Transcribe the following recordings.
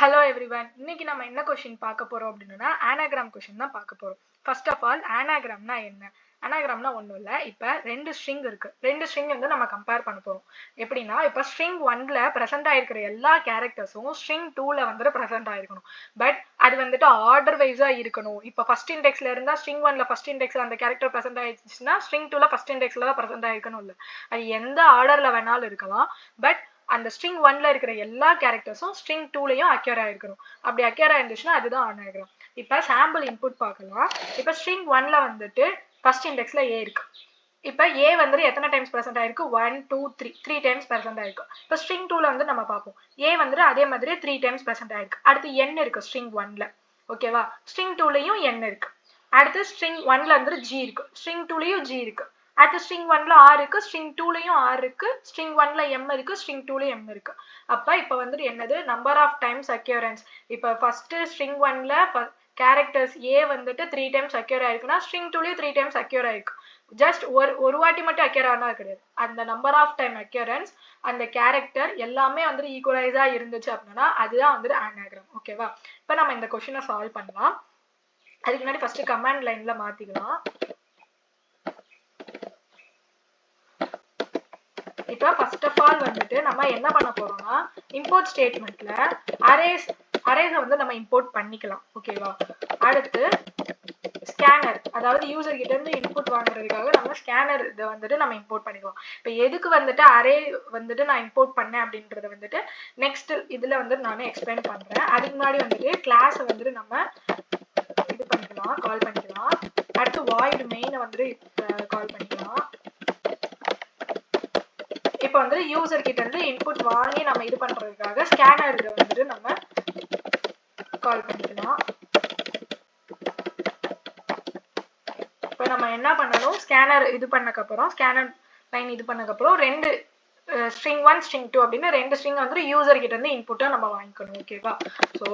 Hello everyone. இன்னைக்கு நம்ம என்ன क्वेश्चन பார்க்க போறோம் அப்படினா anagram question தான் பார்க்க போறோம். First of all anagramனா என்ன? anagramனா ஒண்ணும் இல்ல. இப்ப ரெண்டு string இருக்கு. ரெண்டு string வந்து நம்ம கம்பேர் பண்ண போறோம். எப்படினா இப்ப string 1ல பிரசன்ட் ஆயிருக்கிற எல்லா charactersம் string 2ல வந்து பிரசன்ட் ஆயிருக்கணும். பட் அது வந்துட்டு ஆர்டர் வைஸா இருக்கணும். இப்ப ஃபர்ஸ்ட் இண்டெக்ஸ்ல இருந்தா string 1ல ஃபர்ஸ்ட் இண்டெக்ஸ்ல அந்த character பிரசன்ட் ஆயிருச்சுனா string 2ல ஃபர்ஸ்ட் இண்டெக்ஸ்ல தான் பிரசன்ட் ஆயிருக்கணும் இல்ல. அது எந்த ஆர்டர்ல வேணாலும் இருக்கலாம். பட் அந்த string 1ல இருக்கிற எல்லா charactersம் string 2லயும் அக்யூர் ஆயிருக்கணும். அப்படி அக்யூர் ஆயிருந்துச்சுனா அதுதான் anagram. இப்ப சாம்பிள் இன்புட் பார்க்கலாம். இப்ப string 1ல வந்துட்டு ஃபர்ஸ்ட் இண்டெக்ஸ்ல a இருக்கு. இப்ப a வந்து எத்தனை டைம்ஸ் பிரசன்ட் ஆயிருக்கு 1 2 3 3 டைம்ஸ் பிரசன்ட் ஆயிருக்கு. இப்ப string 2ல வந்து நம்ம பாப்போம். a வந்து அதே மாதிரி 3 டைம்ஸ் பிரசன்ட் ஆயிருக்கு. அடுத்து n இருக்கு string 1ல. ஓகேவா? string 2லயும் n இருக்கு. அடுத்து string 1ல வந்து g இருக்கு. string 2லயும் g இருக்கு. அடுத்து string 1ல r இருக்கு, string 2லயும் r இருக்கு, string 1ல m இருக்கு, string 2ல m இருக்கு. அப்ப இப்ப வந்து என்னது நம்பர் ஆஃப் டைம்ஸ் அக்யூரன்ஸ். இப்ப ஃபர்ஸ்ட் string 1ல characters a வந்துட்டு 3 டைம்ஸ் அக்யூர் ஆயிருக்குனா string 2லயும் 3 டைம்ஸ் அக்யூர் ஆயிருக்கு. ஜஸ்ட் ஒரு வாட்டி மட்டும் அக்யூர் ஆனா கிடையாது. அந்த நம்பர் ஆஃப் டைம் அக்யூரன்ஸ் அந்த கேரக்டர் எல்லாமே வந்து ஈக்குவலைஸா இருந்துச்சு அப்படினா அதுதான் வந்து anagram. ஓகேவா? இப்ப நம்ம இந்த क्वेश्चனை சால்வ் பண்ணலாம். அதுக்கு முன்னாடி ஃபர்ஸ்ட் கமாண்ட் லைன்ல மாத்திக்கலாம். இப்ப ஃபர்ஸ்ட் ஆஃப் ஆல் வந்துட்டு நம்ம என்ன பண்ண போறோம்னா இம்போர்ட் ஸ்டேட்மென்ட்ல அரேஸ் வந்து நம்ம இம்போர்ட் பண்ணிக்கலாம். ஓகேவா? அடுத்து ஸ்கேனர், அதாவது யூசர் கிட்ட இருந்து இன்புட் வாங்குறதுக்காக நம்ம ஸ்கேனர் இத வந்துட்டு நம்ம இம்போர்ட் பண்ணிக்கலாம். இப்ப எதுக்கு வந்துட்டு அரே வந்துட்டு நான் இம்போர்ட் பண்ணேன் அப்படின்றத வந்துட்டு நெக்ஸ்ட் இதுல வந்து நான் எக்ஸ்பிளைன் பண்றேன். அதுக்கு முன்னாடி வந்துட்டு கிளாஸ் வந்துட்டு நம்ம இது பண்ணிக்கலாம், கால் பண்ணிக்கலாம். அடுத்து void main வந்து கால் பண்ணிக்கலாம். இப்ப வந்து யூசர் கிட்ட இருந்து இன்புட் வாங்கி நம்ம இது பண்றதுக்காக ஸ்கேனர் இத வந்துட்டு நம்ம கால் பண்ணிக்கலாம். இப்ப நம்ம என்ன பண்ணனும் ஸ்கேனர் இது பண்ணக்க அப்புறம் ஸ்கேனர் லைன் இது பண்ணக்க அப்புறம் ரெண்டு string 1 string 2 அப்படின ரெண்டு string வந்து யூசர் கிட்ட இருந்து இன்புட்டா நம்ம வாங்கிக்கணும். ஓகேவா? So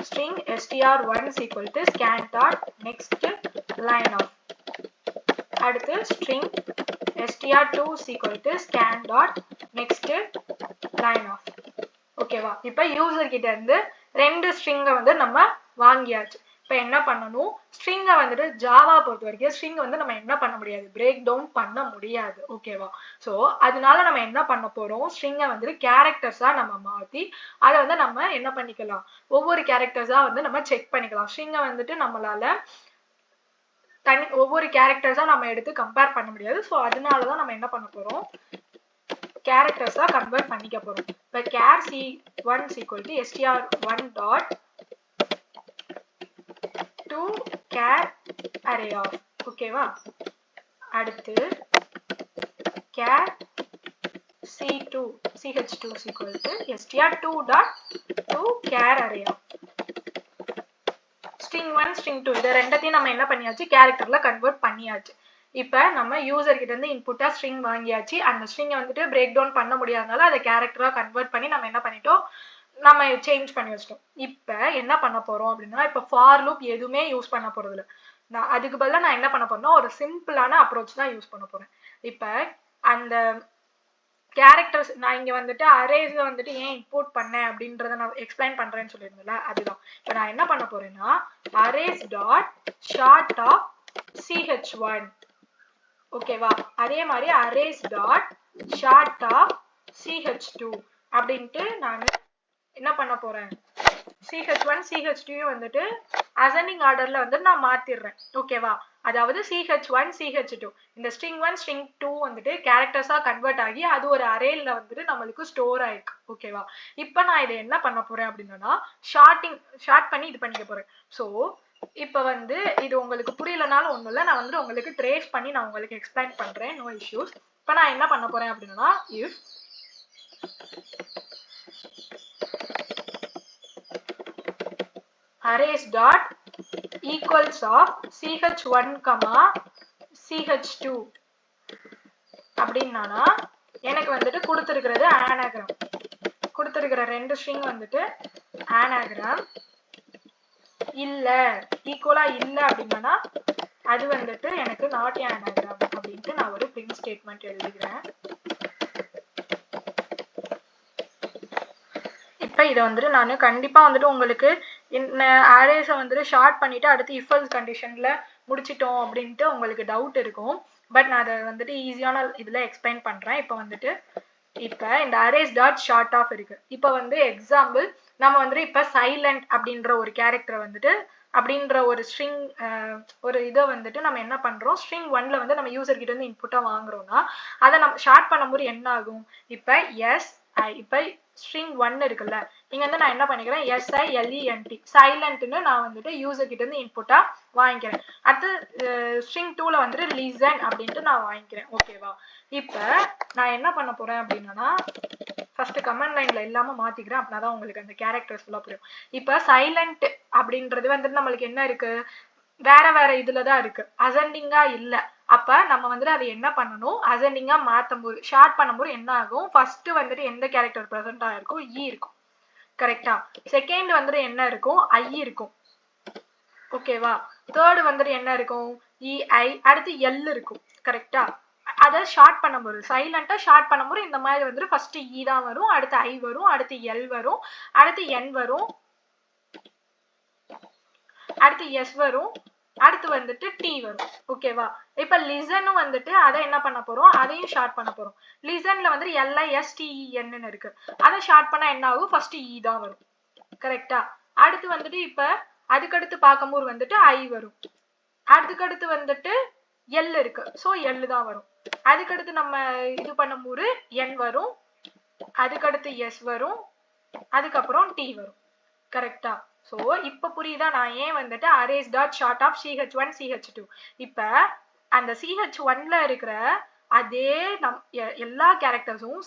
string str1 scan dot next line of. அடுத்து string str2 scan dot next line of. ஓகேவா? இப்ப யூசர் கிட்ட இருந்து ரெண்டு ஸ்ட்ரிங்க வந்து நம்ம வாங்கியாச்சு. இப்ப என்ன பண்ணனும் ஸ்ட்ரிங்க வந்துட்டு ஜாவா பொறுத்த வரைக்கும் ஸ்ட்ரிங் வந்து நம்ம என்ன பண்ண முடியாது, பிரேக் டவுன் பண்ண முடியாது. ஓகேவா? சோ அதனால நம்ம என்ன பண்ண போறோம் ஸ்ட்ரிங்க வந்து கேரக்டர்ஸா நம்ம மாத்தி அத வந்து நம்ம என்ன பண்ணிக்கலாம் ஒவ்வொரு கேரக்டர்ஸா வந்து நம்ம செக் பண்ணிக்கலாம். ஸ்ட்ரிங்க வந்துட்டு நம்மளால ஒவ்வொரு கேரக்டர்ஸா நம்ம எடுத்து கம்பேர் பண்ண முடியாது. சோ அதனால தான் நம்ம என்ன பண்ண போறோம் கேரக்டர்ஸா கன்வர்ட் பண்ணிக்க போறோம். இப்ப char c1 str1 dot to char array of. ஓகேவா? அடுத்து char c2 str2 dot to char array of. string 1 string 2 இத ரெண்டத்தையும் நம்ம என்ன பண்ணியாச்சு கேரக்டர்ல கன்வர்ட் பண்ணியாச்சு. இப்ப நம்ம யூசர் கிட்ட இருந்து இன்புட்டா ஸ்ட்ரிங் வாங்கியாச்சு. அந்த ஸ்ட்ரிங்க வந்துட்டு பிரேக் டவுன் பண்ண முடியாதனால அதை கேரக்டரா கன்வர்ட் பண்ணி நம்ம என்ன பண்ணிட்டோம் நம்ம சேஞ்ச் பண்ணி வச்சிட்டோம். இப்ப என்ன பண்ண போறோம் அப்படின்னா இப்ப ஃபார் லூப் எதுவுமே யூஸ் பண்ண போறது இல்ல. நான் அதுக்கு பதிலா நான் என்ன பண்ண போறேன்னா ஒரு சிம்பிளான அப்ரோச் தான் யூஸ் பண்ண போறேன். இப்ப அந்த கேரக்டர்ஸ் நான் இங்க வந்துட்டு அரேஸ் வந்துட்டு ஏன் இம்போர்ட் பண்ணேன் அப்படின்றத நான் எக்ஸ்பிளைன் பண்றேன்னு சொல்லியிருந்தேன்ல அதுதான். இப்ப நான் என்ன பண்ண போறேன்னா arrays dot short of ch1. ஓகேவா? அதே மாதிரி arrays dot short of ch2 அப்படின்ட்டு நான் என்ன பண்ண போறேன் ch1 ch2 வந்துட்டு அசெண்டிங் ஆர்டர்ல வந்து நான் மாத்திடுறேன். ஓகேவா? அதாவது ch1 ch2 இந்த string 1 string 2 வந்துட்டு கேரக்டர்ஸா கன்வர்ட் ஆகி அது ஒரு அரேல வந்துட்டு நமக்கு ஸ்டோர் ஆயிருக்கு. ஓகேவா? இப்போ நான் இத என்ன பண்ண போறேன் அப்படினா ஷார்ட் பண்ணி இது பண்ணிக்க போறேன். சோ இப்ப வந்து இது உங்களுக்கு புரியலனாலும் ஒண்ணும் இல்ல, நான் வந்து உங்களுக்கு ட்ரேஸ் பண்ணி நான் உங்களுக்கு எக்ஸ்பிளைன் பண்றேன். No issues. இப்போ நான் என்ன பண்ண போறேன் அப்படினா if arrays dot equals of ch1 ch2 அப்படின்னா எனக்கு வந்துட்டு கொடுத்திருக்கிறது anagram. கொடுத்திருக்கிற ரெண்டு string வந்துட்டு anagram இல்ல ஈக்குவலா இல்ல அப்படின்னா அது வந்துட்டு எனக்கு not anagram அப்படின்ட்டு நான் ஒரு print statement எழுதுகிறேன். இப்ப இப்போ இதை வந்துட்டு நான் கண்டிப்பாக வந்துட்டு உங்களுக்கு இந்த அரேஸை வந்துட்டு ஷார்ட் பண்ணிவிட்டு அடுத்து இஃப் எல்ஸ் கண்டிஷனில் முடிச்சிட்டோம் அப்படின்ட்டு உங்களுக்கு டவுட் இருக்கும். பட் நான் அதை வந்துட்டு ஈஸியான இதில் எக்ஸ்பிளைன் பண்ணுறேன். இப்போ வந்துட்டு இப்போ இந்த அரேஸ் டாட் ஷார்ட் ஆஃப் இருக்கு. இப்போ வந்து எக்ஸாம்பிள் நம்ம வந்துட்டு இப்போ சைலண்ட் அப்படின்ற ஒரு கேரக்டரை வந்துட்டு அப்படின்ற ஒரு ஸ்ட்ரிங் ஒரு இதை வந்துட்டு நம்ம என்ன பண்றோம், ஸ்ட்ரிங் 1ல வந்து நம்ம யூசர் கிட்ட இருந்து இன்புட்டா வாங்குறோம்னா அதை நம்ம ஷார்ட் பண்ணும்போது என்ன ஆகும், இப்போ இப்போ ஸ்ட்ரிங் 1 இருக்குல்ல, இங்க வந்து நான் என்ன பண்ணிக்கிறேன் SILENT சைலண்ட்னு நான் வந்துட்டு யூசர் கிட்ட இருந்து இன்புட்டா வாங்கிக்கிறேன். அடுத்து ஸ்ட்ரிங் 2ல வந்துட்டு லிசன் அப்படின்ட்டு நான் வாங்கிக்கிறேன். ஓகேவா? இப்போ நான் என்ன பண்ண போறேன் அப்படின்னா ஃபர்ஸ்ட் கமெண்ட் லைன்ல இல்லாம மாத்திக்கிறேன், அப்படின்னா உங்களுக்கு அந்த கேரக்டர்ஸ் ஃபுல்லா புரியும். இப்போ சைலண்ட் அப்படின்றது வந்துட்டு நம்மளுக்கு என்ன இருக்கு, வேற வேற இதுலதான் இருக்கு, அசெண்டிங்கா இல்ல. அப்ப நம்ம வந்துட்டு அதை என்ன பண்ணணும், அசெண்டிங்கா மாத்தும் போது ஷார்ட் பண்ணும்போது என்ன ஆகும், ஃபர்ஸ்ட் வந்துட்டு எந்த கேரக்டர் பிரசன்ட் ஆயிருக்கும், இ இருக்கும். கரெக்டா? செகண்ட் வந்துட்டு என்ன இருக்கும், ஐ இருக்கும். ஓகேவா? தேர்ட் வந்துட்டு என்ன இருக்கும், இஐ, அடுத்து எல் இருக்கும். கரெக்டா? அதை ஷார்ட் பண்ணும்போது சைலண்டா ஷார்ட் பண்ணும்போது இந்த மாதிரி வந்துட்டு ஃபர்ஸ்ட் இ தான் வரும், அடுத்து ஐ வரும், அடுத்து எல் வரும், அடுத்து என் வரும், அடுத்து எஸ் வரும், அடுத்து வந்துட்டு டி வரும். ஓகேவா? இப்ப லிசனும் வந்துட்டு அதை என்ன பண்ண போறோம், அதையும் ஷார்ட் பண்ண போறோம். லிசன்ல வந்து LISTEN இருக்கு, அதை ஷார்ட் பண்ணா என்ன ஆகும், ஃபர்ஸ்ட் இ தான் வரும். கரெக்டா? அடுத்து வந்துட்டு இப்ப அதுக்கடுத்து பார்க்கும்போது வந்துட்டு ஐ வரும், அதுக்கடுத்து வந்துட்டு எல் இருக்கு, ஸோ எல் தான் வரும். அதுக்கடுத்து நம்ம இது பண்ணும்போது என் வரும், அதுக்கடுத்து எஸ் வரும், அதுக்கப்புறம் டி வரும். கரெக்டா? ஸோ இப்போ புரியுதா நான் ஏன் வந்துட்டு arrays dot short of CH1 CH2. இப்போ அந்த CH1ல இருக்கிற அதே எல்லா கேரக்டர்ஸும்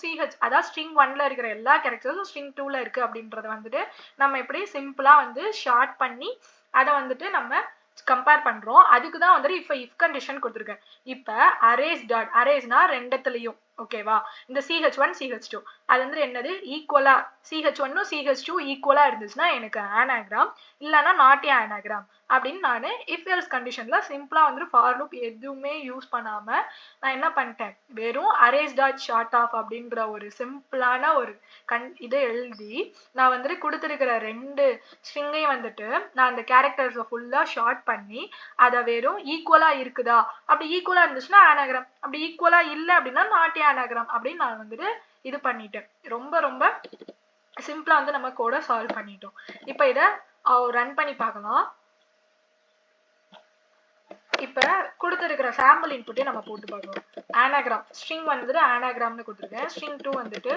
அதாவது ஸ்ட்ரிங் 1ல இருக்கிற எல்லா கேரக்டர்ஸும் ஸ்ட்ரிங் 2ல இருக்கு அப்படின்றத வந்துட்டு நம்ம எப்படி சிம்பிளா வந்து ஷார்ட் பண்ணி அதை வந்துட்டு நம்ம கம்பேர் பண்றோம். அதுக்கு தான் வந்துட்டு இப்போ இஃப் கண்டிஷன் கொடுத்துருக்கேன். இப்போ அரேஸ் டாட், அரேஸ்னா ரெண்டத்துலையும், ஓகேவா, இந்த CH1 CH2 அது வந்து என்னது ஈக்குவலா, CH1 CH2 ஈக்குவலா இருந்துச்சுன்னா எனக்கு ஆனாகிராம், இல்லைன்னா நாட் ஏ ஆனாகிராம் அப்படின்னு நான் இஃப் எல்ஸ் கண்டிஷன்ல சிம்பிளா வந்து ஃபார் லூப் எதுவுமே யூஸ் பண்ணாம நான் என்ன பண்ணிட்டேன், வெறும் அரேஸ் டாட் ஷார்ட் ஆஃப் அப்படின்ற ஒரு சிம்பிளான ஒரு இதை எழுதி நான் வந்துட்டு கொடுத்துருக்கிற ரெண்டு ஸ்ட்ரிங்கையும் வந்துட்டு நான் அந்த கேரக்டர்ஸை ஃபுல்லா ஷார்ட் பண்ணி அதை வெறும் ஈக்குவலா இருக்குதா, அப்படி ஈக்குவலா இருந்துச்சுன்னா ஆனாகிராம், அப்படி ஈக்குவலா இல்லை அப்படின்னா நாட் ஏ ஆனாகிராம் அப்படின்னு நான் வந்துட்டு இது பண்ணிட்டேன். ரொம்ப ரொம்ப சிம்பிளா வந்து நம்ம கோட சால்வ் பண்ணிட்டோம். இப்போ இதை ரன் பண்ணி பார்க்கலாம். இப்போ கொடுத்துருக்கிற சாம்பிள் இன்புட்டே நம்ம போட்டு பார்க்கலாம். ஆனாகிராம் ஸ்ட்ரிங் வந்துட்டு ஆனாகிராம்னு கொடுத்துருக்கேன், ஸ்ட்ரிங் 2 வந்துட்டு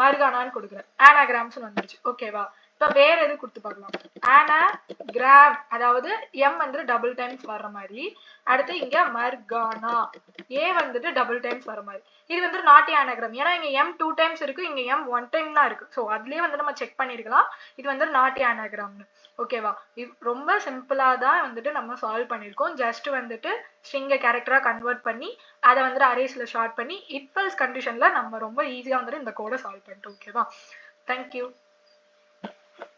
மர்கானான்னு கொடுக்குறேன், ஆனாகிராம்ஸ் வந்துருச்சு. ஓகேவா? இப்போ வேற எது கொடுத்து பார்க்கலாம், ஆனாகிராம் அதாவது எம் வந்துட்டு டபுள் டைம்ஸ் வர்ற மாதிரி, அடுத்து இங்க மர்கானா ஏ வந்துட்டு டபுள் டைம்ஸ் வர மாதிரி. இது வந்துட்டு நாட் ஏ ஆனாகிராம், ஏன்னா இங்க எம் 2 டைம்ஸ் இருக்கு, இங்க எம் 1 டைம் தான் இருக்கு. ஸோ அதுலயே வந்து நம்ம செக் பண்ணிருக்கலாம் இது வந்து நாட் ஏ ஆனாகிராம்னு. ஓகேவா? ரொம்ப சிம்பிளா தான் வந்துட்டு நம்ம சால்வ் பண்ணிருக்கோம். ஜஸ்ட் வந்துட்டு ஸ்ட்ரிங்கை கேரக்டரா கன்வெர்ட் பண்ணி அதை வந்துட்டு அரேஸ்ல ஷார்ட் பண்ணி இஃப் எல்ஸ் கண்டிஷன்ல நம்ம ரொம்ப ஈஸியா வந்துட்டு இந்த கோடை சால்வ் பண்ணிட்டோம். ஓகேவா? தேங்க்யூ.